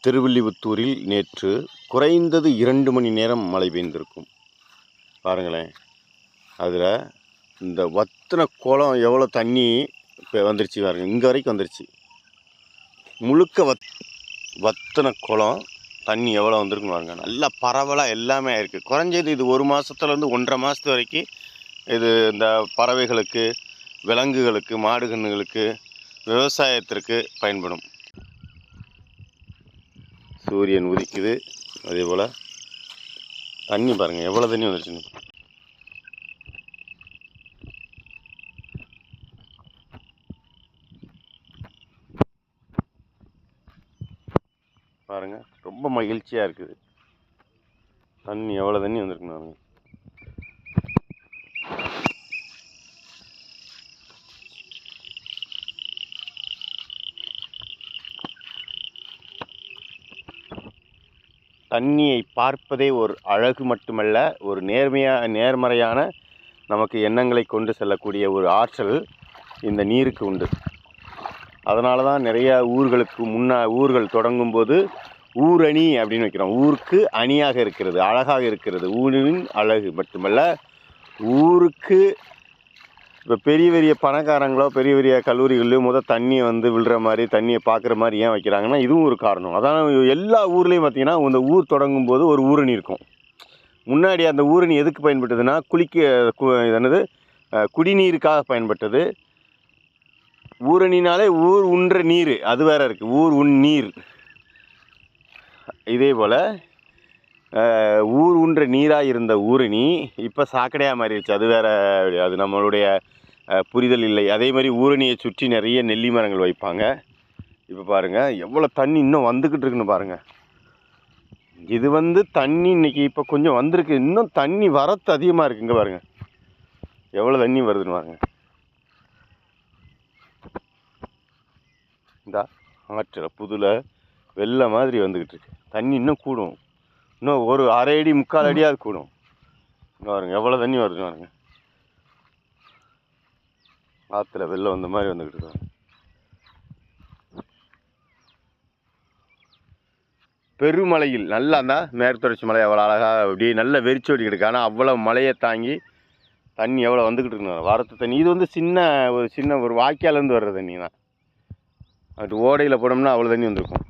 திருவில்லிபுத்தூரில் நேற்று குறைந்தது 2 மணி நேரம் மழை பெய்திருக்கும். பாருங்களேன், அதில் இந்த வத்தின குளம் எவ்வளோ தண்ணி இப்போ வந்துருச்சு பாருங்க, இங்கே வரைக்கும் வந்துருச்சு. முழுக்க வத்தின குளம் தண்ணி எவ்வளோ வந்திருக்குன்னு பாருங்க. நல்லா பரவலாக எல்லாமே ஆயிருக்கு. குறைஞ்சது இது 1 மாதத்துலேருந்து 1.5 மாதத்து வரைக்கும் இது இந்த பறவைகளுக்கு, விலங்குகளுக்கு, மாடு கன்றுகளுக்கு, விவசாயத்திற்கு பயன்படும். சூரியன் உதிக்குது, அதே போல் தண்ணி பாருங்கள் எவ்வளோ தண்ணி வந்துருச்சுன்னு. பாருங்கள், ரொம்ப மகிழ்ச்சியாக இருக்குது. தண்ணி எவ்வளோ தண்ணி வந்திருக்குன்னு பாருங்க. தண்ணியை பார்ப்பதே ஒரு அழகு மட்டுமல்ல, ஒரு நேர்மறையான நமக்கு எண்ணங்களை கொண்டு செல்லக்கூடிய ஒரு ஆற்றல் இந்த நீருக்கு உண்டு. அதனால தான் நிறையா ஊர்களுக்கு ஊர்கள் தொடங்கும் போது ஊரணி அப்படின்னு வைக்கிறோம். ஊருக்கு அணியாக இருக்கிறது, அழகாக இருக்கிறது. ஊரின் அழகு மட்டுமல்ல, ஊருக்கு இப்போ பெரிய பெரிய பணக்காரங்களோ பெரிய பெரிய கல்லூரிகள்லையும் தண்ணியை விழுற மாதிரி, தண்ணியை பார்க்குற மாதிரி ஏன் வைக்கிறாங்கன்னா இதுவும் ஒரு காரணம். அதான் எல்லா ஊர்லேயும் பார்த்திங்கன்னா இந்த ஊர் தொடங்கும் போது ஒரு ஊரணி இருக்கும். முன்னாடி அந்த ஊரணி எதுக்கு பயன்பட்டதுன்னா குடிநீருக்காக பயன்பட்டது. ஊரணினாலே ஊர் உண்ற நீர், அது வேறு இருக்குது, ஊர் உண் நீர். இதே போல் ஊர் உண்ற நீராக இருந்த ஊரணி இப்போ சாக்கடையாக மாறிடுச்சு. அது வேறு, அது நம்மளுடைய புரிதல் இல்லை. அதே மாதிரி ஊரணியை சுற்றி நிறைய நெல்லி மரங்கள் வைப்பாங்க. இப்போ பாருங்கள் எவ்வளோ தண்ணி இன்னும் வந்துக்கிட்டு இருக்குன்னு பாருங்கள். இது தண்ணி இன்றைக்கி இப்போ கொஞ்சம் வந்திருக்கு, இன்னும் தண்ணி வரத்து அதிகமாக இருக்குது. இங்கே பாருங்கள் எவ்வளோ தண்ணி வருதுன்னு பாருங்கள். இந்த ஆற்றில் புதுல வெள்ளை மாதிரி வந்துக்கிட்டு இருக்கு. தண்ணி இன்னும் கூடும், இன்னும் ஒரு 1/2 அடி 3/4 அடியாவது கூடும். இங்கே பாருங்க எவ்வளோ தண்ணி வருதுன்னு பாருங்க. ஆற்றுல வெள்ளம் வந்த மாதிரி வந்துக்கிட்டு இருக்காங்க. பெருமழையில் நல்லா இருந்தால் மேற்கு தொடர்ச்சி மலை அவ்வளோ அழகாக அப்படியே நல்லா வெறிச்சு ஓடிக்கிட்டு இருக்கு. ஆனால் அவ்வளோ மழையை தாங்கி தண்ணி எவ்வளோ வந்துக்கிட்டு இருக்குங்க. வரத்து தண்ணி இது சின்ன ஒரு வாய்க்காலேருந்து வர்ற தண்ணி தான். அது ஓடையில் போனோம்னா அவ்வளோ தண்ணி வந்திருக்கும்.